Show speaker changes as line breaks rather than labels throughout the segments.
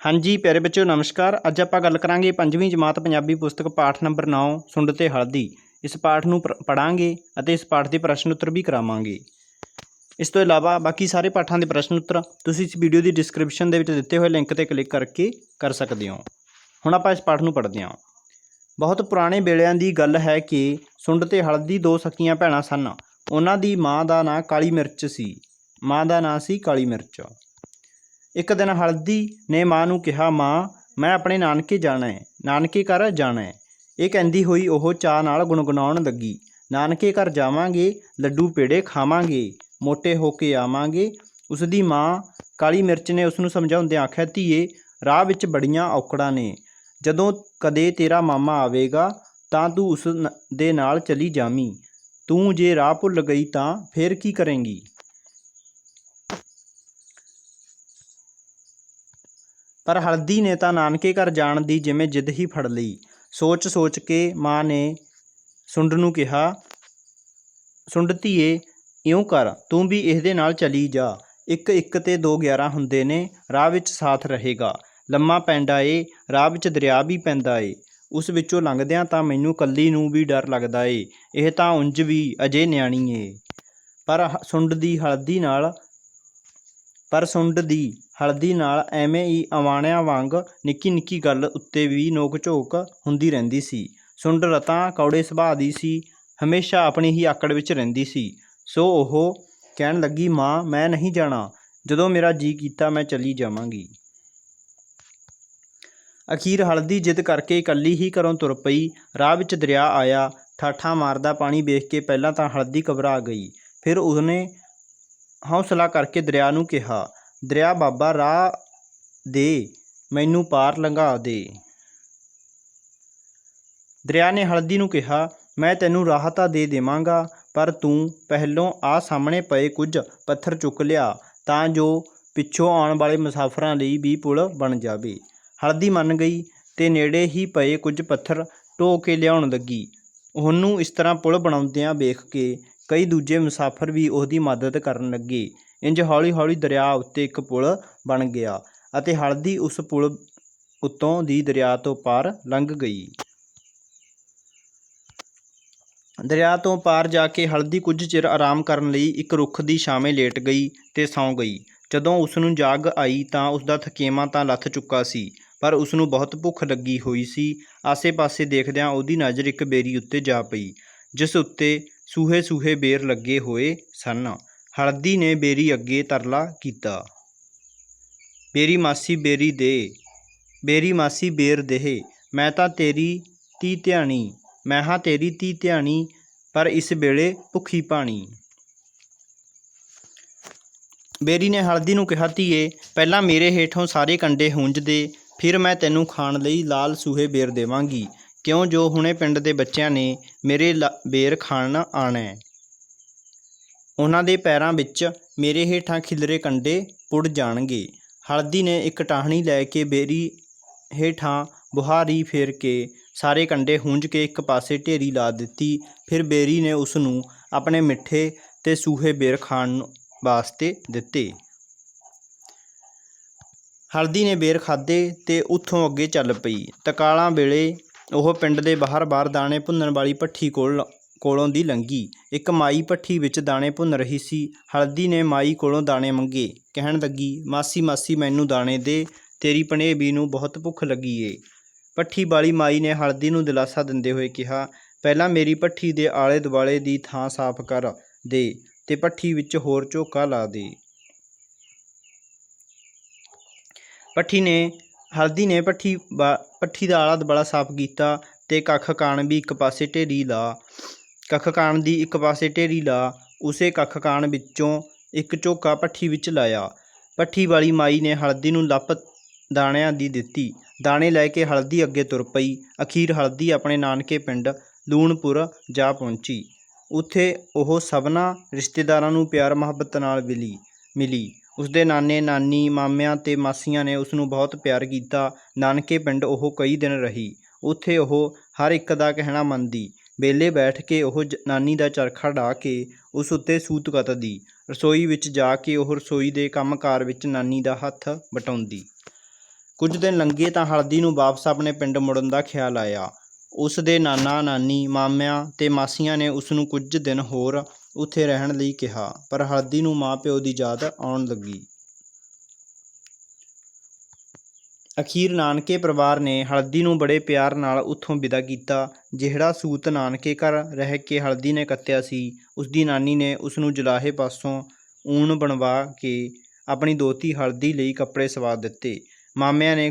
हाँ जी प्यारे बच्चों नमस्कार। अज आप गल करांगे 5वीं जमात पंजाबी पुस्तक पाठ नंबर 9 सुंड ते हल्दी। इस पाठ नूं पढ़ांगे अते इस पाठ के प्रश्न उत्तर भी करावांगे। इस तो इलावा बाकी सारे पाठां के प्रश्न उत्तर तुसीं इस वीडियो की डिस्क्रिप्शन दे विच दिते हुए लिंक ते क्लिक करके कर सकते हो। हुण आपां इस पाठ नूं पढ़दे हां। बहुत पुराने वेलिਆਂ ਦੀ गल है कि सुंड ते हल्दी दो सकीਆਂ भैणां सन। उन्हां दी माँ का नां काली मिर्च सी। माँ का नां सी काली मिर्च। एक दिन हल्दी ने माँ नूं कहा, माँ मैं अपने नानके जाना है, नानके घर जाना है। ये कहती हुई ओह चाह नाल गुणगुणाउण लगी, नानके घर जावांगे, लड्डू पेड़े खावांगे, मोटे होके आवांगे। उसदी माँ काली मिर्च ने उसनूं समझाउंदे आख्या, धीए राह विच बड़ियां औकड़ां ने, जदों कदे तेरा मामा आवेगा तां तूं उस दे नाल चली जावीं। तूं जे राह भुल गई तां फेर की करेंगी। पर हल्दी ने तो नानके घर जाण दी जिवें जिद ही फड़ लई। सोच सोच के माँ ने सुंड नूं कहा, सुंड धीए इउं कर, तूं भी इहदे नाल चली जा। एक एक ते 2 11 हुंदे ने, राह विच साथ रहेगा। लम्मा पैंदा ए, राह विच दरिया भी पैंदा ए। उस विचों लंघदिआं तां मैनूं कल्ली नूं भी डर लगदा ए। इह तां उंज भी अजे निआणी ए। पर सुंड दी हल्दी नाल ਐਵੇਂ ही अवाणिਆਂ वांग निक्की निक्की गल उत्ते भी नोक झोक हुंदी रहिंदी सी। सुंड रतां कौड़े सुभाਅ दी सी, हमेशा अपनी ही आकड़ विच रहिंदी सी। सो ओह कहण लगी, माँ मैं नहीं जाना, जदों मेरा जी कीता मैं चली जावांगी। अखीर हल्दी जिद करके इकल्ली ही घरों तुर पई। राह विच दरिया आया। ठाठा मारदा पानी वेख के पहलां तां हल्दी घबरा गई। फिर उसने हौसला करके दरिया नूं कहा, दरिया बाबा राह दे, मैनूं पार लंघा दे। दरिया ने हल्दी नूं कहा, मैं तैनूं राह तां दे देवांगा, पर तूं पहलों आ सामने पए कुछ पत्थर चुक लिया तां जो पिछों आउण वाले मुसाफिरां लई भी पुल बण जावे। हल्दी मन गई ते नेड़े ही पए कुछ पत्थर ढो के लियाउण लगी। ਉਹਨੂੰ इस तरह पुल बनाउंदिਆਂ वेख के कई दूजे मुसाफिर भी उसकी मदद करन लगे। इंज हौली हौली दरिया उत्ते एक पुल बन गया ਅਤੇ हल्दी उस पुल उत्तों ਦੀ दरिया तो पार लंघ गई। दरिया तो पार जाके हल्दी कुछ चिर आराम करन लई एक रुख ਦੀ ਛਾਵੇਂ ਲੇਟ ਗਈ ਤੇ ਸੌਂ ਗਈ। ਜਦੋਂ ਉਸਨੂੰ ਜਾਗ ਆਈ ਤਾਂ ਉਸਦਾ ਥਕੇਵਾਂ ਤਾਂ ਲੱਥ ਚੁੱਕਾ ਸੀ, पर उसनूं बहुत भुख लगी हुई सी। आसे पासे देखदिआं ਉਹਦੀ नज़र एक बेरी उत्ते जा पई, जिस उत्ते सूहे सूहे बेर लगे होए सन। हल्दी ने बेरी अगे तरला कीता, बेरी मासी बेरी दे, बेरी मासी बेर देह, मैं तां तेरी धी धियाणी, मैं हां तेरी धी धियाणी, पर इस वेले भुखी भाणी। बेरी ने हल्दी नूं कहा, धीए पहलां मेरे हेठों सारे कंडे हूंज दे, फिर मैं तैनूं खाण लई लाल सूहे बेर देवांगी। क्यों जो हुणे पिंड दे बच्चिਆਂ ने मेरे बेर खाण आना है, उन्हां दे पैरां विच मेरे हेठां खिलरे कंडे पुड़ जाणगे। हल्दी ने एक टाहणी लै के बेरी हेठां बुहारी फेर के सारे कंडे हूंज के एक पासे ढेरी ला दित्ती। फिर बेरी ने उसनूं अपने मिठे ते सूहे बेर खाण वास्ते दित्ते। हल्दी ने बेर खाधे ते उत्थों अगे चल पई। तकालां वेले ਉਹ ਪਿੰਡ ਦੇ ਬਾਹਰ ਦਾਣੇ ਭੁੰਨਣ ਵਾਲੀ ਭੱਠੀ ਕੋਲੋਂ ਦੀ ਲੰਘੀ। ਇੱਕ ਮਾਈ ਭੱਠੀ ਵਿੱਚ ਦਾਣੇ ਭੁੰਨ ਰਹੀ ਸੀ। ਹਲਦੀ ਨੇ ਮਾਈ ਕੋਲੋਂ ਦਾਣੇ ਮੰਗੇ, ਕਹਿਣ ਲੱਗੀ, ਮਾਸੀ ਮਾਸੀ ਮੈਨੂੰ ਦਾਣੇ ਦੇ, ਤੇਰੀ ਭਣੇਵੀਂ ਨੂੰ ਬਹੁਤ ਭੁੱਖ ਲੱਗੀ ਏ। ਭੱਠੀ ਵਾਲੀ ਮਾਈ ਨੇ ਹਲਦੀ ਨੂੰ ਦਿਲਾਸਾ ਦਿੰਦੇ ਹੋਏ ਕਿਹਾ, ਪਹਿਲਾਂ ਮੇਰੀ ਭੱਠੀ ਦੇ ਆਲੇ ਦੁਆਲੇ ਦੀ ਥਾਂ ਸਾਫ਼ ਕਰ ਦੇ ਤੇ ਭੱਠੀ ਵਿੱਚ ਹੋਰ ਝੋਕਾ ਲਾ ਦੇ। हल्दी ने भट्ठी का आला दुआला साफ किया ते कख काण भी एक पासे ढेरी ला, कख काण दी एक पासे ढेरी ला, उसे कख काण विचों एक झोका भट्ठी विच लाया। भट्ठी वाली माई ने हल्दी नूं लप दाणिਆਂ दी दित्ती। दाणे लैके हल्दी अगे तुर पई। अखीर हल्दी अपने नानके पिंड लूणपुर जा पहुंची। उत्थे ओह सबना रिश्तेदारां नूं प्यार मुहब्बत नाल मिली। उसदे नाने नानी मामिਆਂ ते मासियां ने उसनूं बहुत प्यार किया। नानके पिंड ओह कई दिन रही। उत्थे ओह हर एक दा कहना मनदी। वेले बैठ के ओह नानी दा चरखा ढा के उस उत्ते सूत कतदी। रसोई विच जा के ओह रसोई दे काम कार विच नानी दा हत्थ बटाउंदी। ਕੁਝ ਦਿਨ ਲੰਘੇ ਤਾਂ ਹਲਦੀ ਨੂੰ ਵਾਪਸ ਆਪਣੇ ਪਿੰਡ ਮੁੜਨ ਦਾ ਖਿਆਲ ਆਇਆ। ਉਸ ਦੇ ਨਾਨਾ ਨਾਨੀ, ਮਾਮਿਆਂ ਤੇ ਮਾਸੀਆਂ ਨੇ ਉਸ ਨੂੰ ਕੁਝ ਦਿਨ ਹੋਰ ਉੱਥੇ ਰਹਿਣ ਲਈ ਕਿਹਾ, ਪਰ ਹਲਦੀ ਨੂੰ ਮਾਂ ਪਿਓ ਦੀ ਯਾਦ ਆਉਣ ਲੱਗੀ। ਅਖੀਰ ਨਾਨਕੇ ਪਰਿਵਾਰ ਨੇ ਹਲਦੀ ਨੂੰ ਬੜੇ ਪਿਆਰ ਨਾਲ ਉੱਥੋਂ ਵਿਦਾ ਕੀਤਾ। ਜਿਹੜਾ ਸੂਤ ਨਾਨਕੇ ਘਰ ਰਹਿ ਕੇ ਹਲਦੀ ਨੇ ਕੱਤਿਆ ਸੀ, ਉਸਦੀ ਨਾਨੀ ਨੇ ਉਸ ਨੂੰ ਜੁਲਾਹੇ ਪਾਸੋਂ ਊਣ ਬਣਵਾ ਕੇ ਆਪਣੀ ਦੋਹਤੀ ਹਲਦੀ ਲਈ ਕੱਪੜੇ ਸਵਾ ਦਿੱਤੇ। ਮਾਮੀਆਂ ਨੇ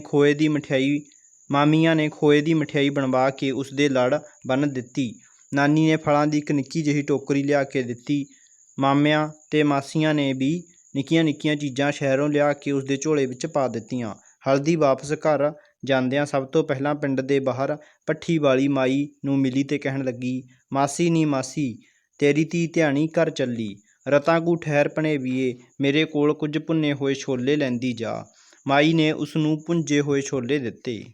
ਖੋਏ ਦੀ ਮਠਿਆਈ ਬਣਵਾ ਕੇ ਉਸ ਦੇ ਲੜ ਬੰਨ੍ਹ ਦਿੱਤੀ। ਨਾਨੀ ਨੇ ਫਲਾਂ ਦੀ ਇੱਕ ਨਿੱਕੀ ਜਿਹੀ ਟੋਕਰੀ ਲਿਆ ਕੇ ਦਿੱਤੀ। ਮਾਮਿਆਂ ਤੇ ਮਾਸੀਆਂ ਨੇ ਵੀ ਨਿੱਕੀਆਂ ਨਿੱਕੀਆਂ ਚੀਜ਼ਾਂ ਸ਼ਹਿਰੋਂ ਲਿਆ ਕੇ ਉਸ ਦੇ ਝੋਲੇ ਵਿੱਚ ਪਾ ਦਿੱਤੀਆਂ। ਹਲਦੀ ਵਾਪਸ ਘਰ ਜਾਂਦਿਆਂ ਸਭ ਤੋਂ ਪਹਿਲਾਂ ਪਿੰਡ ਦੇ ਬਾਹਰ ਭੱਠੀ ਵਾਲੀ ਮਾਈ ਨੂੰ ਮਿਲੀ ਤੇ ਕਹਿਣ ਲੱਗੀ, ਮਾਸੀ ਨੀ ਮਾਸੀ, ਤੇਰੀ ਧੀ ਧਿਆਣੀ ਘਰ ਚੱਲੀ। ਰਤਾ ਕੁ ਠਹਿਰ ਭਣੇਵੀਏ, ਮੇਰੇ ਕੋਲ ਕੁਝ ਭੁੰਨੇ ਹੋਏ ਛੋਲੇ ਲੈਂਦੀ ਜਾ। ਮਾਈ ਨੇ ਉਸ ਨੂੰ ਭੁੰਜੇ ਹੋਏ ਛੋਲੇ ਦਿੱਤੇ।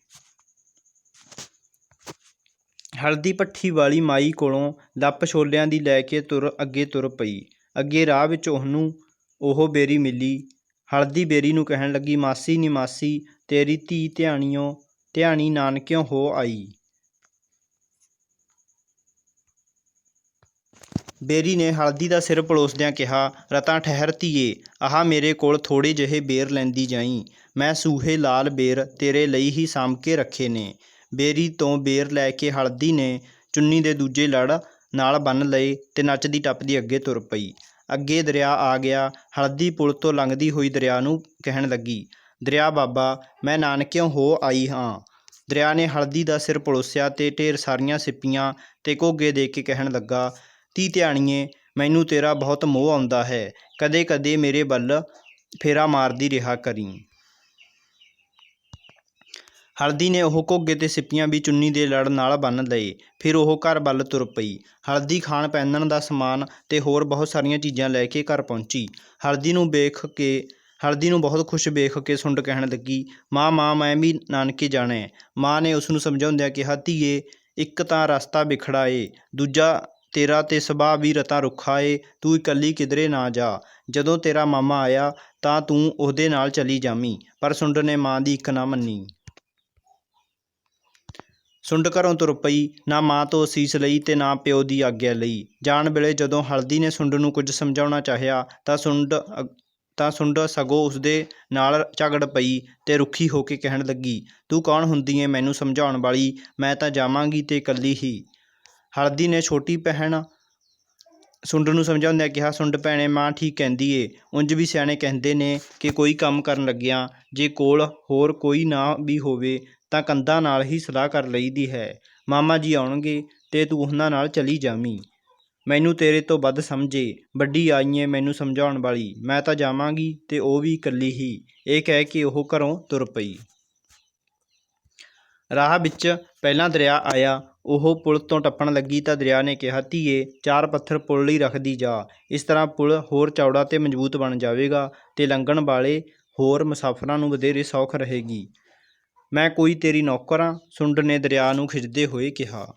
ਹਲਦੀ ਭੱਠੀ ਵਾਲੀ ਮਾਈ ਕੋਲੋਂ ਲੱਪ ਛੋਲਿਆਂ ਦੀ ਲੈ ਕੇ ਅੱਗੇ ਤੁਰ ਪਈ। ਅੱਗੇ ਰਾਹ ਵਿੱਚ ਉਹ ਬੇਰੀ ਮਿਲੀ। ਹਲਦੀ ਬੇਰੀ ਨੂੰ ਕਹਿਣ ਲੱਗੀ, ਮਾਸੀ ਨੀ ਮਾਸੀ, ਤੇਰੀ ਧੀ ਧਿਆਣੀ ਨਾਨਕਿਓਂ ਹੋ ਆਈ। ਬੇਰੀ ਨੇ ਹਲਦੀ ਦਾ ਸਿਰ ਪਲੋਸਦਿਆਂ ਕਿਹਾ, ਰਤਾ ਠਹਿਰ ਧੀਏ, ਆਹ ਮੇਰੇ ਕੋਲ ਥੋੜ੍ਹੇ ਜਿਹੇ ਬੇਰ ਲੈਂਦੀ ਜਾਈਂ। ਮੈਂ ਸੂਹੇ ਲਾਲ ਬੇਰ ਤੇਰੇ ਲਈ ਹੀ ਸਾਂਭ ਕੇ ਰੱਖੇ ਨੇ। ਬੇਰੀ ਤੋਂ ਬੇਰ ਲੈ ਕੇ ਹਲਦੀ ਨੇ ਚੁੰਨੀ ਦੇ ਦੂਜੇ ਲੜ ਨਾਲ ਬੰਨ੍ਹ ਲਏ ਤੇ ਨੱਚਦੀ ਟੱਪਦੀ ਅੱਗੇ ਤੁਰ ਪਈ। ਅੱਗੇ ਦਰਿਆ ਆ ਗਿਆ। ਹਲਦੀ ਪੁਲ ਤੋਂ ਲੰਘਦੀ ਹੋਈ ਦਰਿਆ ਨੂੰ ਕਹਿਣ ਲੱਗੀ, ਦਰਿਆ ਬਾਬਾ, ਮੈਂ ਨਾਨਕਿਓਂ ਹੋ ਆਈ ਹਾਂ। ਦਰਿਆ ਨੇ ਹਲਦੀ ਦਾ ਸਿਰ ਪਲੋਸਿਆ ਤੇ ਢੇਰ ਸਾਰੀਆਂ ਸਿੱਪੀਆਂ ਤੇ ਘੋਗੇ ਦੇ ਕੇ ਕਹਿਣ ਲੱਗਾ, ਧੀ ਧਿਆਣੀਏ, ਮੈਨੂੰ ਤੇਰਾ ਬਹੁਤ ਮੋਹ ਆਉਂਦਾ ਹੈ। ਕਦੇ ਕਦੇ ਮੇਰੇ ਵੱਲ ਫੇਰਾ ਮਾਰਦੀ ਰਿਹਾ ਕਰੀਂ। ਹਲਦੀ ਨੇ ਉਹ ਘੋਗੇ ਤੇ ਸਿੱਪੀਆਂ ਵੀ ਚੁੰਨੀ ਦੇ ਲੜ ਨਾਲ ਬੰਨ੍ਹ ਲਏ। ਫਿਰ ਉਹ ਘਰ ਵੱਲ ਤੁਰ ਪਈ। ਹਲਦੀ ਖਾਣ ਪਹਿਨਣ ਦਾ ਸਮਾਨ ਤੇ ਹੋਰ ਬਹੁਤ ਸਾਰੀਆਂ ਚੀਜ਼ਾਂ ਲੈ ਕੇ ਘਰ ਪਹੁੰਚੀ। ਹਲਦੀ ਨੂੰ ਬਹੁਤ ਖੁਸ਼ ਵੇਖ ਕੇ ਸੁੰਡ ਕਹਿਣ ਲੱਗੀ, ਮਾਂ ਮੈਂ ਵੀ ਨਾਨਕੇ ਜਾਣਾ। ਮਾਂ ਨੇ ਉਸ ਨੂੰ ਸਮਝਾਉਂਦਿਆਂ ਕਿਹਾ, ਧੀਏ, ਇੱਕ ਤਾਂ ਰਸਤਾ ਵਿਖੜਾ ਏ, ਦੂਜਾ ਤੇਰਾ ਤੇ ਸੁਭਾਅ ਵੀ ਰਤਾ ਰੁੱਖਾ ਏ। ਤੂੰ ਇਕੱਲੀ ਕਿਧਰੇ ਨਾ ਜਾ। ਜਦੋਂ ਤੇਰਾ ਮਾਮਾ ਆਇਆ ਤਾਂ ਤੂੰ ਉਹਦੇ ਨਾਲ ਚਲੀ ਜਾਵੀਂ। ਪਰ ਸੁੰਡ ਨੇ ਮਾਂ ਦੀ ਇੱਕ ਨਾ ਮੰਨੀ। ਸੁੰਡ ਘਰੋਂ ਤੁਰ ਪਈ। ਨਾ ਮਾਂ ਤੋਂ ਅਸੀਸ ਲਈ ਤੇ ਨਾ ਪਿਓ ਦੀ ਆਗਿਆ ਲਈ। ਜਾਣ ਵੇਲੇ ਜਦੋਂ ਹਲਦੀ ਨੇ ਸੁੰਡ ਨੂੰ ਕੁਝ ਸਮਝਾਉਣਾ ਚਾਹਿਆ ਤਾਂ ਸੁੰਡ ਸਗੋਂ ਉਸਦੇ ਨਾਲ ਝਗੜ ਪਈ ਤੇ ਰੁੱਖੀ ਹੋ ਕੇ ਕਹਿਣ ਲੱਗੀ, ਤੂੰ ਕੌਣ ਹੁੰਦੀ ਏ ਮੈਨੂੰ ਸਮਝਾਉਣ ਵਾਲੀ? ਮੈਂ ਤਾਂ ਜਾਵਾਂਗੀ ਤੇ ਇਕੱਲੀ ਹੀ। ਹਲਦੀ ਨੇ ਛੋਟੀ ਭੈਣ ਸੁੰਡ ਨੂੰ ਸਮਝਾਉਂਦਿਆਂ ਕਿਹਾ, ਸੁੰਡ ਭੈਣੇ, ਮਾਂ ਠੀਕ ਕਹਿੰਦੀ ਏ। ਉਂਝ ਵੀ ਸਿਆਣੇ ਕਹਿੰਦੇ ਨੇ ਕਿ ਕੋਈ ਕੰਮ ਕਰਨ ਲੱਗਿਆਂ ਜੇ ਕੋਲ ਹੋਰ ਕੋਈ ਨਾ ਵੀ ਹੋਵੇ ਤਾਂ ਕੰਧਾਂ ਨਾਲ ਹੀ ਸਲਾਹ ਕਰ ਲਈਦੀ ਹੈ। ਮਾਮਾ ਜੀ ਆਉਣਗੇ ਤੇ ਤੂੰ ਉਹਨਾਂ ਨਾਲ ਚਲੀ ਜਾਵੀਂ। ਮੈਨੂੰ ਤੇਰੇ ਤੋਂ ਵੱਧ ਸਮਝੇ, ਵੱਡੀ ਆਈ ਏ ਮੈਨੂੰ ਸਮਝਾਉਣ ਵਾਲੀ। ਮੈਂ ਤਾਂ ਜਾਵਾਂਗੀ ਤੇ ਉਹ ਵੀ ਇਕੱਲੀ ਹੀ। ਇਹ ਕਹਿ ਕੇ ਉਹ ਘਰੋਂ ਤੁਰ ਪਈ। ਰਾਹ ਵਿੱਚ ਪਹਿਲਾਂ ਦਰਿਆ ਆਇਆ। ਉਹ ਪੁਲ ਤੋਂ ਟੱਪਣ ਲੱਗੀ ਤਾਂ ਦਰਿਆ ਨੇ ਕਿਹਾ, ਧੀਏ, 4 ਪੱਥਰ ਪੁਲ ਲਈ ਰੱਖਦੀ ਜਾ। ਇਸ ਤਰ੍ਹਾਂ ਪੁਲ ਹੋਰ ਚੌੜਾ ਤੇ ਮਜ਼ਬੂਤ ਬਣ ਜਾਵੇਗਾ ਤੇ ਲੰਘਣ ਵਾਲੇ ਹੋਰ ਮੁਸਾਫਰਾਂ ਨੂੰ ਵਧੇਰੇ ਸੌਖ ਰਹੇਗੀ। ਮੈਂ ਕੋਈ ਤੇਰੀ ਨੌਕਰ ਆਂ? ਸੁੰਡ ਨੇ ਦਰਿਆ ਨੂੰ ਖਿੱਚਦੇ ਹੋਏ ਕਿਹਾ।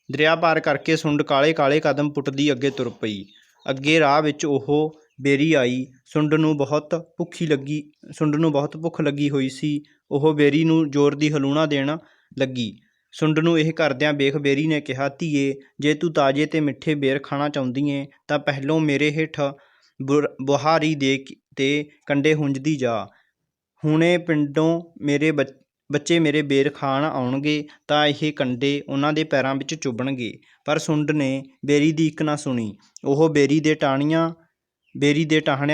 ਦਰਿਆ ਪਾਰ ਕਰਕੇ ਸੁੰਡ ਕਾਲੇ ਕਾਲੇ ਕਦਮ ਪੁੱਟਦੀ ਅੱਗੇ ਤੁਰ ਪਈ। ਅੱਗੇ ਰਾਹ ਵਿੱਚ ਉਹ ਬੇਰੀ ਆਈ। ਸੁੰਡ ਨੂੰ ਬਹੁਤ ਭੁੱਖ ਲੱਗੀ ਹੋਈ ਸੀ। ਉਹ ਬੇਰੀ ਨੂੰ ਜ਼ੋਰ ਦੀ ਹਲੂਣਾ ਦੇਣ ਲੱਗੀ। ਸੁੰਡ ਨੂੰ ਇਹ ਕਰਦਿਆਂ ਵੇਖ ਬੇਰੀ ਨੇ ਕਿਹਾ, ਧੀਏ, ਜੇ ਤੂੰ ਤਾਜ਼ੇ ਤੇ ਮਿੱਠੇ ਬੇਰ ਖਾਣਾ ਚਾਹੁੰਦੀ ਏਂ ਤਾਂ ਪਹਿਲੋਂ ਮੇਰੇ ਹੇਠ ਬੁਹਾਰੀ ਦੇ ਤੇ ਕੰਡੇ ਹੁੰਜਦੀ ਜਾ। ਹੁਣੇ ਪਿੰਡੋਂ ਮੇਰੇ ਬੱਚੇ ਮੇਰੇ ਬੇਰ ਖਾਣ ਆਉਣਗੇ ਤਾਂ ਇਹ ਕੰਡੇ ਉਹਨਾਂ ਦੇ ਪੈਰਾਂ ਵਿੱਚ ਚੁਭਣਗੇ। ਪਰ ਸੁੰਡ ਨੇ ਬੇਰੀ ਦੀ ਇੱਕ ਨਾ ਸੁਣੀ। ਉਹ ਬੇਰੀ ਦੇ ਟਾਹਣਿਆਂ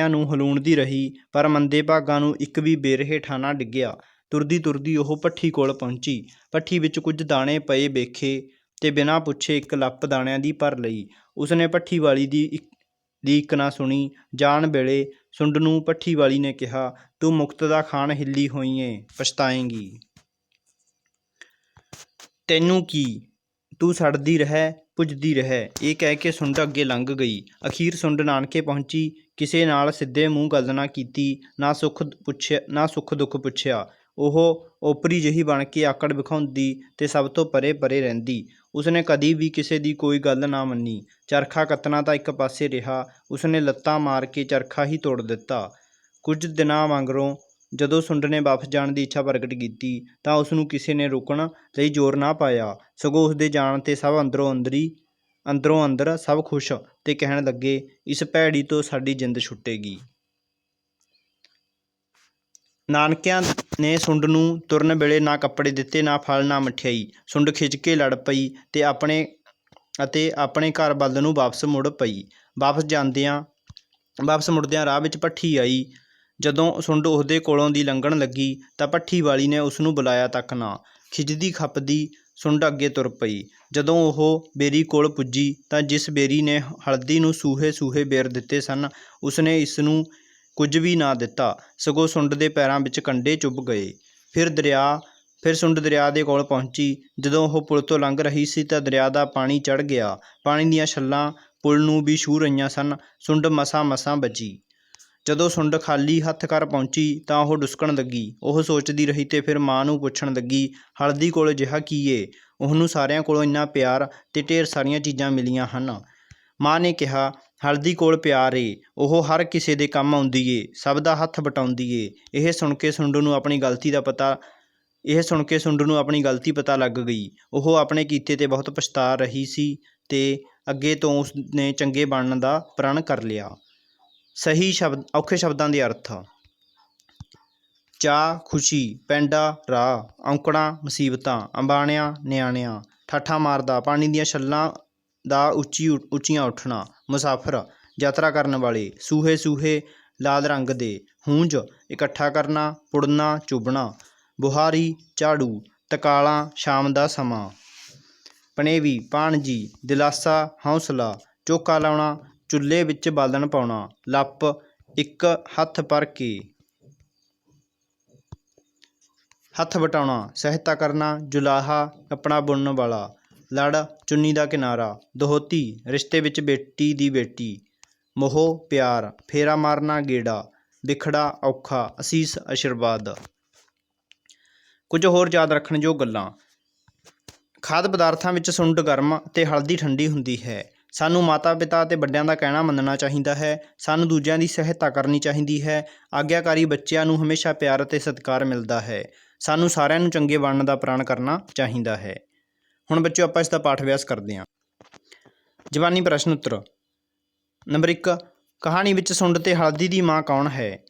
ਨੂੰ ਹਲੂਣਦੀ ਰਹੀ, ਪਰ ਮੰਦੇ ਭਾਗਾਂ ਨੂੰ ਇੱਕ ਵੀ ਬੇਰ ਹੇਠਾਂ ਨਾ ਡਿੱਗਿਆ। ਤੁਰਦੀ ਤੁਰਦੀ ਉਹ ਭੱਠੀ ਕੋਲ ਪਹੁੰਚੀ। ਭੱਠੀ ਵਿੱਚ ਕੁਝ ਦਾਣੇ ਪਏ ਵੇਖੇ ਤੇ ਬਿਨਾਂ ਪੁੱਛੇ ਇੱਕ ਲੱਪ ਦਾਣਿਆਂ ਦੀ ਭਰ ਲਈ। ਉਸਨੇ ਭੱਠੀ ਵਾਲੀ ਦੀ ਇੱਕ ਨਾ ਸੁਣੀ। ਜਾਣ ਵੇਲੇ ਸੁੰਡ ਨੂੰ ਭੱਠੀ ਵਾਲੀ ਨੇ ਕਿਹਾ, ਤੂੰ ਮੁਕਤ ਦਾ ਖਾਣ ਹਿੱਲੀ ਹੋਈ ਏਂ, ਪਛਤਾਏਂਗੀ। ਤੈਨੂੰ ਕੀ, ਤੂੰ ਸੜਦੀ ਰਹਿ, ਭੁੱਜਦੀ ਰਹਿ। ਇਹ ਕਹਿ ਕੇ ਸੁੰਡ ਅੱਗੇ ਲੰਘ ਗਈ। ਅਖੀਰ ਸੁੰਡ ਨਾਨਕੇ ਪਹੁੰਚੀ। ਕਿਸੇ ਨਾਲ ਸਿੱਧੇ ਮੂੰਹ ਗੱਲ ਨਾ ਕੀਤੀ, ਨਾ ਸੁੱਖ ਦੁੱਖ ਪੁੱਛਿਆ। ਉਹ ਓਪਰੀ ਜਿਹੀ ਬਣ ਕੇ ਆਕੜ ਵਿਖਾਉਂਦੀ ਤੇ ਸਭ ਤੋਂ ਪਰੇ ਪਰੇ ਰਹਿੰਦੀ। ਉਸਨੇ ਕਦੀ ਵੀ ਕਿਸੇ ਦੀ ਕੋਈ ਗੱਲ ਨਾ ਮੰਨੀ। ਚਰਖਾ ਕੱਤਣਾ ਤਾਂ ਇੱਕ ਪਾਸੇ ਰਿਹਾ, ਉਸਨੇ ਲੱਤਾਂ ਮਾਰ ਕੇ ਚਰਖਾ ਹੀ ਤੋੜ ਦਿੱਤਾ। ਕੁਝ ਦਿਨਾਂ ਮਗਰੋਂ ਜਦੋਂ ਸੁੰਡ ਨੇ ਵਾਪਸ ਜਾਣ ਦੀ ਇੱਛਾ ਪ੍ਰਗਟ ਕੀਤੀ ਤਾਂ ਉਸ ਨੂੰ ਕਿਸੇ ਨੇ ਰੋਕਣ ਲਈ ਜ਼ੋਰ ਨਾ ਪਾਇਆ, ਸਗੋਂ ਉਸ ਦੇ ਜਾਣ 'ਤੇ ਸਭ ਅੰਦਰੋਂ ਅੰਦਰ ਸਭ ਖੁਸ਼ ਤੇ ਕਹਿਣ ਲੱਗੇ, ਇਸ ਭੈੜੀ ਤੋਂ ਸਾਡੀ ਜਿੰਦ ਛੁੱਟੇਗੀ। ਨਾਨਕਿਆਂ ਨੇ ਸੁੰਡ ਨੂੰ ਤੁਰਨ ਵੇਲੇ ਨਾ ਕੱਪੜੇ ਦਿੱਤੇ, ਨਾ ਫਲ, ਨਾ ਮਠਿਆਈ। ਸੁੰਡ ਖਿੱਚ ਕੇ ਲੜ ਪਈ ਤੇ ਆਪਣੇ ਘਰ ਵੱਲ ਨੂੰ ਵਾਪਸ ਮੁੜ ਪਈ। ਵਾਪਸ ਮੁੜਦਿਆਂ ਰਾਹ ਵਿੱਚ ਭੱਠੀ ਆਈ। ਜਦੋਂ ਸੁੰਡ ਉਸਦੇ ਕੋਲੋਂ ਦੀ ਲੰਘਣ ਲੱਗੀ ਤਾਂ ਭੱਠੀ ਵਾਲੀ ਨੇ ਉਸ ਨੂੰ ਬੁਲਾਇਆ ਤੱਕ ਨਾ। ਖਿੱਚਦੀ ਖੱਪਦੀ ਸੁੰਡ ਅੱਗੇ ਤੁਰ ਪਈ। ਜਦੋਂ ਉਹ ਬੇਰੀ ਕੋਲ ਪੁੱਜੀ ਤਾਂ ਜਿਸ ਬੇਰੀ ਨੇ ਹਲਦੀ ਨੂੰ ਸੂਹੇ ਸੂਹੇ ਬੇਰ ਦਿੱਤੇ ਸਨ, ਉਸਨੇ ਇਸ ਨੂੰ ਕੁਝ ਵੀ ਨਾ ਦਿੱਤਾ, ਸਗੋਂ ਸੁੰਡ ਦੇ ਪੈਰਾਂ ਵਿੱਚ ਕੰਡੇ ਚੁੱਭ ਗਏ। ਫਿਰ ਸੁੰਡ ਦਰਿਆ ਦੇ ਕੋਲ ਪਹੁੰਚੀ। ਜਦੋਂ ਉਹ ਪੁਲ ਤੋਂ ਲੰਘ ਰਹੀ ਸੀ ਤਾਂ ਦਰਿਆ ਦਾ ਪਾਣੀ ਚੜ੍ਹ ਗਿਆ। ਪਾਣੀ ਦੀਆਂ ਛੱਲਾਂ ਪੁਲ ਨੂੰ ਵੀ ਛੂਹ ਰਹੀਆਂ ਸਨ। ਸੁੰਡ ਮਸਾਂ ਬਚੀ। ਜਦੋਂ ਸੁੰਡ ਖਾਲੀ ਹੱਥ ਘਰ ਪਹੁੰਚੀ ਤਾਂ ਉਹ ਡੁਸਕਣ ਲੱਗੀ। ਉਹ ਸੋਚਦੀ ਰਹੀ ਤੇ ਫਿਰ ਮਾਂ ਨੂੰ ਪੁੱਛਣ ਲੱਗੀ, ਹਲਦੀ ਕੋਲ ਅਜਿਹਾ ਕੀ ਏ? ਉਹਨੂੰ ਸਾਰਿਆਂ ਕੋਲੋਂ ਇੰਨਾ ਪਿਆਰ ਤੇ ਢੇਰ ਸਾਰੀਆਂ ਚੀਜ਼ਾਂ ਮਿਲੀਆਂ ਹਨ। ਮਾਂ ਨੇ ਕਿਹਾ, ਹਲਦੀ ਕੋਲ ਪਿਆਰ ਏ, ਉਹ ਹਰ ਕਿਸੇ ਦੇ ਕੰਮ ਆਉਂਦੀ ਏ, ਸਭ ਦਾ ਹੱਥ ਵਟਾਉਂਦੀ ਏ। ਇਹ ਸੁਣ ਕੇ ਸੁੰਡ ਨੂੰ ਆਪਣੀ ਗਲਤੀ ਪਤਾ ਲੱਗ ਗਈ। ਉਹ ਆਪਣੇ ਕੀਤੇ ਤੇ ਬਹੁਤ ਪਛਤਾ ਰਹੀ ਸੀ ਤੇ ਅੱਗੇ ਤੋਂ ਉਸ ਨੇ ਚੰਗੇ ਬਣਨ ਦਾ ਪ੍ਰਣ ਕਰ ਲਿਆ। ਸਹੀ ਔਖੇ ਸ਼ਬਦਾਂ ਦੇ ਅਰਥ। ਚਾਅ ਖੁਸ਼ੀ, ਪੈਂਡਾ ਰਾਹ, ਔਂਕੜਾਂ ਮੁਸੀਬਤਾਂ, ਅੰਬਾਣਿਆਂ ਨਿਆਣਿਆਂ, ਠਾਠਾਂ ਮਾਰਦਾ, ਪਾਣੀ ਦੀਆਂ ਛੱਲਾਂ ਦਾ ਉੱਚੀਆਂ ਉੱਠਣਾ, ਮੁਸਾਫਰ ਯਾਤਰਾ ਕਰਨ ਵਾਲੇ, ਸੂਹੇ ਸੂਹੇ ਲਾਲ ਰੰਗ ਦੇ, ਹੂੰਝ ਇਕੱਠਾ ਕਰਨਾ, ਪੁੜਨਾ ਚੁੱਭਣਾ, ਬੁਹਾਰੀ ਝਾੜੂ, ਤਕਾਲਾਂ ਸ਼ਾਮ ਦਾ ਸਮਾਂ, ਪਣੇਵੀ ਭਾਣਜੀ, ਦਿਲਾਸਾ ਹੌਸਲਾ, ਚੋਕਾ ਲਾਉਣਾ, ਚੁੱਲ੍ਹੇ ਵਿੱਚ ਬਾਲਣ ਪਾਉਣਾ, ਲੱਪ ਇੱਕ ਹੱਥ ਭਰ ਕੇ, ਹੱਥ ਵਟਾਉਣਾ, ਸਹਾਇਤਾ ਕਰਨਾ, ਜੁਲਾਹਾ ਕੱਪੜਾ ਬੁਣਨ ਵਾਲਾ, ਲੜ ਚੁੰਨੀ ਦਾ ਕਿਨਾਰਾ, ਦੋਹਤੀ ਰਿਸ਼ਤੇ ਵਿੱਚ ਬੇਟੀ ਦੀ ਬੇਟੀ, ਮੋਹ ਪਿਆਰ, ਫੇਰਾ ਮਾਰਨਾ ਗੇੜਾ, ਵਿਖੜਾ ਔਖਾ, ਅਸੀਸ ਆਸ਼ੀਰਵਾਦ। ਕੁਝ ਹੋਰ ਯਾਦ ਰੱਖਣਯੋਗ ਗੱਲਾਂ। ਖਾਦ ਪਦਾਰਥਾਂ ਵਿੱਚ ਸੁੰਡ ਗਰਮ ਤੇ ਹਲਦੀ ਠੰਡੀ ਹੁੰਦੀ ਹੈ। ਸਾਨੂੰ ਮਾਤਾ ਪਿਤਾ ਅਤੇ ਵੱਡਿਆਂ ਦਾ ਕਹਿਣਾ ਮੰਨਣਾ ਚਾਹੀਦਾ ਹੈ। ਸਾਨੂੰ ਦੂਜਿਆਂ ਦੀ ਸਹਾਇਤਾ ਕਰਨੀ ਚਾਹੀਦੀ ਹੈ। ਆਗਿਆਕਾਰੀ ਬੱਚਿਆਂ ਨੂੰ ਹਮੇਸ਼ਾ ਪਿਆਰ ਅਤੇ ਸਤਿਕਾਰ ਮਿਲਦਾ ਹੈ। ਸਾਨੂੰ ਸਾਰਿਆਂ ਨੂੰ ਚੰਗੇ ਬਣਨ ਦਾ ਪ੍ਰਣ ਕਰਨਾ ਚਾਹੀਦਾ ਹੈ। ਹੁਣ ਬੱਚਿਓ ਆਪਾਂ ਇਸ ਦਾ ਪਾਠ ਅਭਿਆਸ ਕਰਦੇ ਹਾਂ। ਜ਼ਬਾਨੀ ਪ੍ਰਸ਼ਨ ਉੱਤਰ। ਨੰਬਰ 1, ਕਹਾਣੀ ਵਿੱਚ ਸੁੰਡ ਤੇ ਹਲਦੀ ਦੀ ਮਾਂ ਕੌਣ ਹੈ?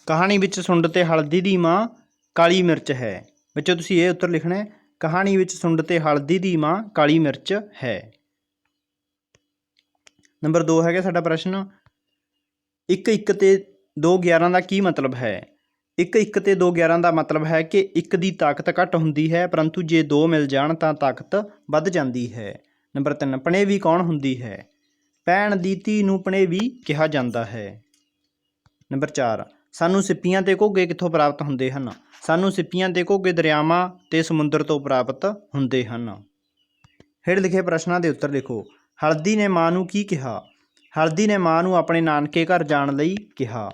ਕਹਾਣੀ ਵਿੱਚ ਸੁੰਡ ਤੇ ਹਲਦੀ ਦੀ ਮਾਂ ਕਾਲੀ ਮਿਰਚ ਹੈ। ਬੱਚਿਓ ਤੁਸੀਂ ਇਹ ਉੱਤਰ ਲਿਖਣਾ ਹੈ, ਕਹਾਣੀ ਵਿੱਚ ਸੁੰਡ ਤੇ ਹਲਦੀ ਦੀ ਮਾਂ ਕਾਲੀ ਮਿਰਚ ਹੈ। ਨੰਬਰ 2 ਹੈਗਾ ਸਾਡਾ ਪ੍ਰਸ਼ਨ, 1 ਤੇ 2 11 ਦਾ ਕੀ ਮਤਲਬ ਹੈ? 1 ਤੇ 2 11 ਦਾ ਮਤਲਬ ਹੈ ਕਿ 1 ਦੀ ਤਾਕਤ ਘੱਟ ਹੁੰਦੀ ਹੈ, ਪਰੰਤੂ ਜੇ 2 ਮਿਲ ਜਾਣ ਤਾਂ ਤਾਕਤ ਵੱਧ ਜਾਂਦੀ ਹੈ। ਨੰਬਰ 3, ਪਣੇਵੀ ਕੌਣ ਹੁੰਦੀ ਹੈ? ਭੈਣ ਦੀ ਧੀ ਨੂੰ ਪਣੇਵੀ ਕਿਹਾ ਜਾਂਦਾ ਹੈ। ਨੰਬਰ 4, ਸਾਨੂੰ ਸਿੱਪੀਆਂ ਤੇ ਘੋਗੇ ਕਿੱਥੋਂ ਪ੍ਰਾਪਤ ਹੁੰਦੇ ਹਨ? ਸਾਨੂੰ ਸਿੱਪੀਆਂ ਤੇ ਘੋਗੇ ਦਰਿਆਵਾਂ ਤੇ ਸਮੁੰਦਰ ਤੋਂ ਪ੍ਰਾਪਤ ਹੁੰਦੇ ਹਨ। ਹੇਠ ਲਿਖੇ ਪ੍ਰਸ਼ਨਾਂ ਦੇ ਉੱਤਰ ਲਿਖੋ। ਹਲਦੀ ਨੇ ਮਾਂ ਨੂੰ ਕੀ ਕਿਹਾ? ਹਲਦੀ ਨੇ ਮਾਂ ਨੂੰ ਆਪਣੇ ਨਾਨਕੇ ਘਰ ਜਾਣ ਲਈ ਕਿਹਾ।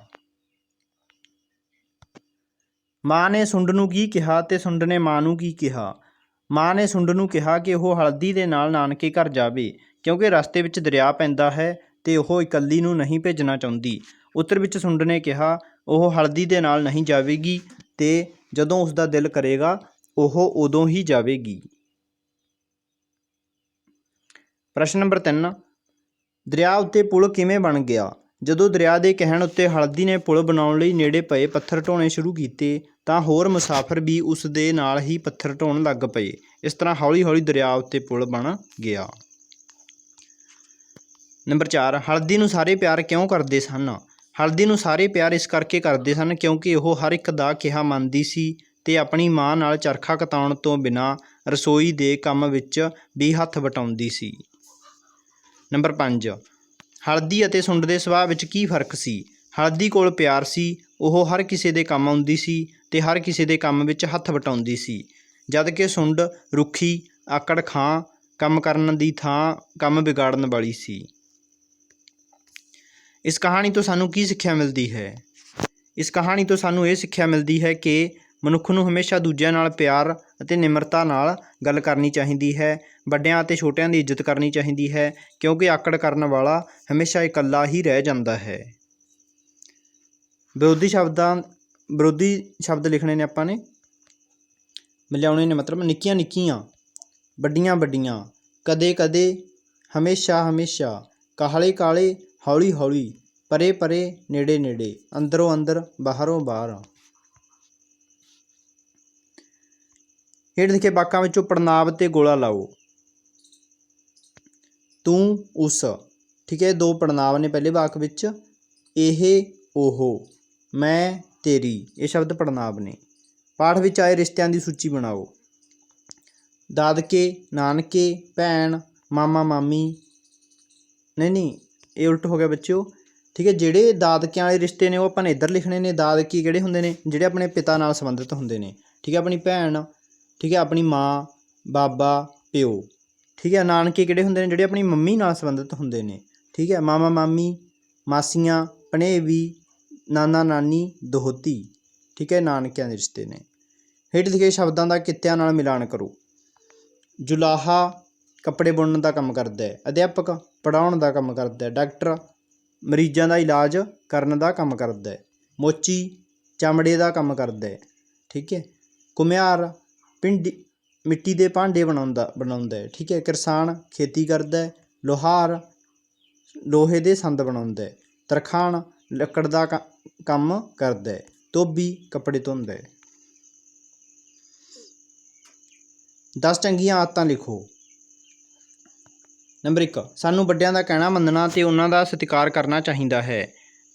ਮਾਂ ਨੇ ਸੁੰਡ ਨੂੰ ਕੀ ਕਿਹਾ ਤੇ ਸੁੰਡ ਨੇ ਮਾਂ ਨੂੰ ਕੀ ਕਿਹਾ? ਮਾਂ ਨੇ ਸੁੰਡ ਨੂੰ ਕਿਹਾ ਕਿ ਉਹ ਹਲਦੀ ਦੇ ਨਾਲ ਨਾਨਕੇ ਘਰ ਜਾਵੇ, ਕਿਉਂਕਿ ਰਸਤੇ ਵਿੱਚ ਦਰਿਆ ਪੈਂਦਾ ਹੈ ਤੇ ਉਹ ਇਕੱਲੀ ਨੂੰ ਨਹੀਂ ਭੇਜਣਾ ਚਾਹੁੰਦੀ। ਉੱਤਰ ਵਿੱਚ ਸੁੰਡ ਨੇ ਕਿਹਾ ਉਹ ਹਲਦੀ ਦੇ ਨਾਲ ਨਹੀਂ ਜਾਵੇਗੀ ਤੇ ਜਦੋਂ ਉਸ ਦਾ ਦਿਲ ਕਰੇਗਾ ਉਹ ਉਦੋਂ ਹੀ ਜਾਵੇਗੀ। ਪ੍ਰਸ਼ਨ ਨੰਬਰ 3, ਦਰਿਆ ਉੱਤੇ ਪੁਲ ਕਿਵੇਂ ਬਣ ਗਿਆ? ਜਦੋਂ ਦਰਿਆ ਦੇ ਕਹਿਣ ਉੱਤੇ ਹਲਦੀ ਨੇ ਪੁਲ ਬਣਾਉਣ ਲਈ ਨੇੜੇ ਪਏ ਪੱਥਰ ਢੋਣੇ ਸ਼ੁਰੂ ਕੀਤੇ ਤਾਂ ਹੋਰ ਮੁਸਾਫਰ ਵੀ ਉਸ ਦੇ ਨਾਲ ਹੀ ਪੱਥਰ ਢੋਣ ਲੱਗ ਪਏ। ਇਸ ਤਰ੍ਹਾਂ ਹੌਲੀ ਹੌਲੀ ਦਰਿਆ ਉੱਤੇ ਪੁਲ ਬਣ ਗਿਆ। ਨੰਬਰ 4, ਹਲਦੀ ਨੂੰ ਸਾਰੇ ਪਿਆਰ ਕਿਉਂ ਕਰਦੇ ਸਨ? ਹਲਦੀ ਨੂੰ ਸਾਰੇ ਪਿਆਰ ਇਸ ਕਰਕੇ ਕਰਦੇ ਸਨ ਕਿਉਂਕਿ ਉਹ ਹਰ ਇੱਕ ਦਾ ਕਿਹਾ ਮੰਨਦੀ ਸੀ ਤੇ ਆਪਣੀ ਮਾਂ ਨਾਲ ਚਰਖਾ ਕਤਾਉਣ ਤੋਂ ਬਿਨਾਂ ਰਸੋਈ ਦੇ ਕੰਮ ਵਿੱਚ ਵੀ ਹੱਥ ਵਟਾਉਂਦੀ ਸੀ। ਨੰਬਰ 5, ਹਲਦੀ ਅਤੇ ਸੁੰਡ ਦੇ ਸੁਭਾਅ ਵਿੱਚ ਕੀ ਫਰਕ ਸੀ? ਹਲਦੀ ਕੋਲ ਪਿਆਰ ਸੀ, ਉਹ ਹਰ ਕਿਸੇ ਦੇ ਕੰਮ ਆਉਂਦੀ ਸੀ ਤੇ ਹਰ ਕਿਸੇ ਦੇ ਕੰਮ ਵਿੱਚ ਹੱਥ ਵਟਾਉਂਦੀ ਸੀ, ਜਦ ਕਿ ਸੁੰਡ ਰੁੱਖੀ, ਆਕੜ ਖਾਂ, ਕੰਮ ਕਰਨ ਦੀ ਥਾਂ ਕੰਮ ਵਿਗਾੜਨ ਵਾਲੀ ਸੀ। ਇਸ ਕਹਾਣੀ ਤੋਂ ਸਾਨੂੰ ਕੀ ਸਿੱਖਿਆ ਮਿਲਦੀ ਹੈ? ਇਸ ਕਹਾਣੀ ਤੋਂ ਸਾਨੂੰ ਇਹ ਸਿੱਖਿਆ ਮਿਲਦੀ ਹੈ ਕਿ ਮਨੁੱਖ ਨੂੰ ਹਮੇਸ਼ਾ ਦੂਜਿਆਂ ਨਾਲ ਪਿਆਰ ਅਤੇ ਨਿਮਰਤਾ ਨਾਲ ਗੱਲ ਕਰਨੀ ਚਾਹੀਦੀ ਹੈ। ਵੱਡਿਆਂ ਅਤੇ ਛੋਟਿਆਂ ਦੀ ਇੱਜ਼ਤ ਕਰਨੀ ਚਾਹੀਦੀ ਹੈ ਕਿਉਂਕਿ ਆਕੜ ਕਰਨ ਵਾਲਾ ਹਮੇਸ਼ਾ ਇਕੱਲਾ ਹੀ ਰਹਿ ਜਾਂਦਾ ਹੈ। ਵਿਰੋਧੀ ਸ਼ਬਦ ਲਿਖਣੇ ਨੇ ਆਪਾਂ ਨੇ, ਮਿਲਾਉਣੇ ਨੇ, ਮਤਲਬ ਨਿੱਕੀਆਂ ਨਿੱਕੀਆਂ, ਵੱਡੀਆਂ ਵੱਡੀਆਂ, ਕਦੇ ਕਦੇ, ਹਮੇਸ਼ਾ ਹਮੇਸ਼ਾ, ਕਾਹਲੇ ਕਾਲੇ, ਹੌਲੀ ਹੌਲੀ, ਪਰੇ ਪਰੇ, ਨੇੜੇ ਨੇੜੇ, ਅੰਦਰੋਂ ਅੰਦਰ, ਬਾਹਰੋਂ ਬਾਹਰ। ਹੇਠ ਲਿਖੇ ਵਾਕਾਂ ਵਿੱਚੋਂ ਪੜਨਾਂਵ ਤੇ ਗੋਲਾ ਲਾਓ। ਤੂੰ, ਉਸ, ਠੀਕ ਹੈ, ਦੋ ਪੜਨਾਂਵ ਨੇ ਪਹਿਲੇ ਵਾਕ ਵਿੱਚ। ਇਹ, ਉਹ, ਮੈਂ, ਤੇਰੀ, ਇਹ ਸ਼ਬਦ ਪੜਨਾਂਵ ਨੇ। ਪਾਠ ਵਿੱਚ ਆਏ ਰਿਸ਼ਤਿਆਂ ਦੀ ਸੂਚੀ ਬਣਾਓ। ਦਾਦਕੇ, ਨਾਨਕੇ, ਭੈਣ, ਮਾਮਾ ਮਾਮੀ, ਨਹੀਂ ਇਹ ਉਲਟ ਹੋ ਗਿਆ ਬੱਚਿਓ, ਠੀਕ ਹੈ। ਜਿਹੜੇ ਦਾਦਕਿਆਂ ਵਾਲੇ ਰਿਸ਼ਤੇ ਨੇ ਉਹ ਆਪਾਂ ਨੇ ਇੱਧਰ ਲਿਖਣੇ ਨੇ। ਦਾਦਕੇ ਕਿਹੜੇ ਹੁੰਦੇ ਨੇ? ਜਿਹੜੇ ਆਪਣੇ ਪਿਤਾ ਨਾਲ ਸੰਬੰਧਿਤ ਹੁੰਦੇ ਨੇ, ਠੀਕ ਹੈ। ਆਪਣੀ ਭੈਣ, ਠੀਕ ਹੈ, ਆਪਣੀ ਮਾਂ, ਬਾਬਾ, ਪਿਓ, ਠੀਕ ਹੈ। ਨਾਨਕੇ ਕਿਹੜੇ ਹੁੰਦੇ ਨੇ? ਜਿਹੜੇ ਆਪਣੀ ਮੰਮੀ ਨਾਲ ਸੰਬੰਧਿਤ ਹੁੰਦੇ ਨੇ, ਠੀਕ ਹੈ। ਮਾਮਾ ਮਾਮੀ, ਮਾਸੀਆਂ, ਭਣੇਵੀ, ਨਾਨਾ ਨਾਨੀ, ਦੋਹਤੀ, ਠੀਕ ਹੈ, ਨਾਨਕਿਆਂ ਦੇ ਰਿਸ਼ਤੇ ਨੇ। ਹੇਠ ਲਿਖੇ ਸ਼ਬਦਾਂ ਦਾ ਕਿੱਤਿਆਂ ਨਾਲ ਮਿਲਾਨ ਕਰੋ। ਜੁਲਾਹਾ ਕੱਪੜੇ ਬੁਣਨ ਦਾ ਕੰਮ ਕਰਦਾ ਹੈ। ਅਧਿਆਪਕ ਪੜ੍ਹਾਉਣ ਦਾ ਕੰਮ ਕਰਦਾ ਹੈ। ਡਾਕਟਰ ਮਰੀਜ਼ਾਂ ਦਾ ਇਲਾਜ ਕਰਨ ਦਾ ਕੰਮ ਕਰਦਾ ਹੈ। ਮੋਚੀ ਚਮੜੇ ਦਾ ਕੰਮ ਕਰਦਾ ਹੈ, ਠੀਕ ਹੈ। ਘੁਮਿਆਰ ਮਿੱਟੀ ਦੇ ਭਾਂਡੇ ਬਣਾਉਂਦਾ ਹੈ, ਠੀਕ ਹੈ। ਕਿਰਸਾਨ ਖੇਤੀ ਕਰਦਾ ਹੈ। ਲੋਹਾਰ ਲੋਹੇ ਦੇ ਸੰਦ ਬਣਾਉਂਦਾ ਹੈ। ਤਰਖਾਣ ਲੱਕੜ ਦਾ ਕੰਮ ਕਰਦਾ ਹੈ। ਧੋਬੀ ਕੱਪੜੇ ਧੋਂਦਾ ਹੈ। 10 ਚੰਗੀਆਂ ਆਦਤਾਂ ਲਿਖੋ। ਨੰਬਰ 1, ਸਾਨੂੰ ਵੱਡਿਆਂ ਦਾ ਕਹਿਣਾ ਮੰਨਣਾ ਅਤੇ ਉਹਨਾਂ ਦਾ ਸਤਿਕਾਰ ਕਰਨਾ ਚਾਹੀਦਾ ਹੈ।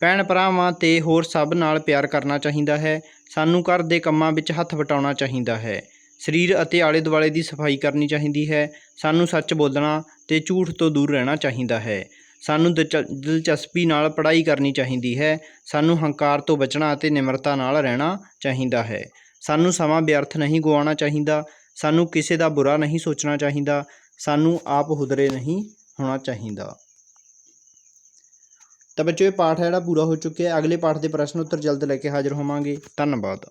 ਭੈਣ ਭਰਾਵਾਂ ਅਤੇ ਹੋਰ ਸਭ ਨਾਲ ਪਿਆਰ ਕਰਨਾ ਚਾਹੀਦਾ ਹੈ। ਸਾਨੂੰ ਘਰ ਦੇ ਕੰਮਾਂ ਵਿੱਚ ਹੱਥ ਵਟਾਉਣਾ ਚਾਹੀਦਾ ਹੈ। ਸਰੀਰ ਅਤੇ ਆਲੇ ਦੁਆਲੇ ਦੀ ਸਫਾਈ ਕਰਨੀ ਚਾਹੀਦੀ ਹੈ। ਸਾਨੂੰ ਸੱਚ ਬੋਲਣਾ ਅਤੇ ਝੂਠ ਤੋਂ ਦੂਰ ਰਹਿਣਾ ਚਾਹੀਦਾ ਹੈ। ਸਾਨੂੰ ਦਿਲਚਸਪੀ ਨਾਲ ਪੜ੍ਹਾਈ ਕਰਨੀ ਚਾਹੀਦੀ ਹੈ। ਸਾਨੂੰ ਹੰਕਾਰ ਤੋਂ ਬਚਣਾ ਅਤੇ ਨਿਮਰਤਾ ਨਾਲ ਰਹਿਣਾ ਚਾਹੀਦਾ ਹੈ। ਸਾਨੂੰ ਸਮਾਂ ਵਿਅਰਥ ਨਹੀਂ ਗੁਆਉਣਾ ਚਾਹੀਦਾ। ਸਾਨੂੰ ਕਿਸੇ ਦਾ ਬੁਰਾ ਨਹੀਂ ਸੋਚਣਾ ਚਾਹੀਦਾ। ਸਾਨੂੰ ਆਪ ਹੁਦਰੇ ਨਹੀਂ ਹੋਣਾ ਚਾਹੀਦਾ। ਤਾਂ ਬੱਚਿਓ ਇਹ ਪਾਠ ਹੈ ਜਿਹੜਾ ਪੂਰਾ ਹੋ ਚੁੱਕਿਆ ਹੈ। ਅਗਲੇ ਪਾਠ ਦੇ ਪ੍ਰਸ਼ਨ ਉੱਤਰ ਜਲਦ ਲੈ ਕੇ ਹਾਜ਼ਰ ਹੋਵਾਂਗੇ। ਧੰਨਵਾਦ।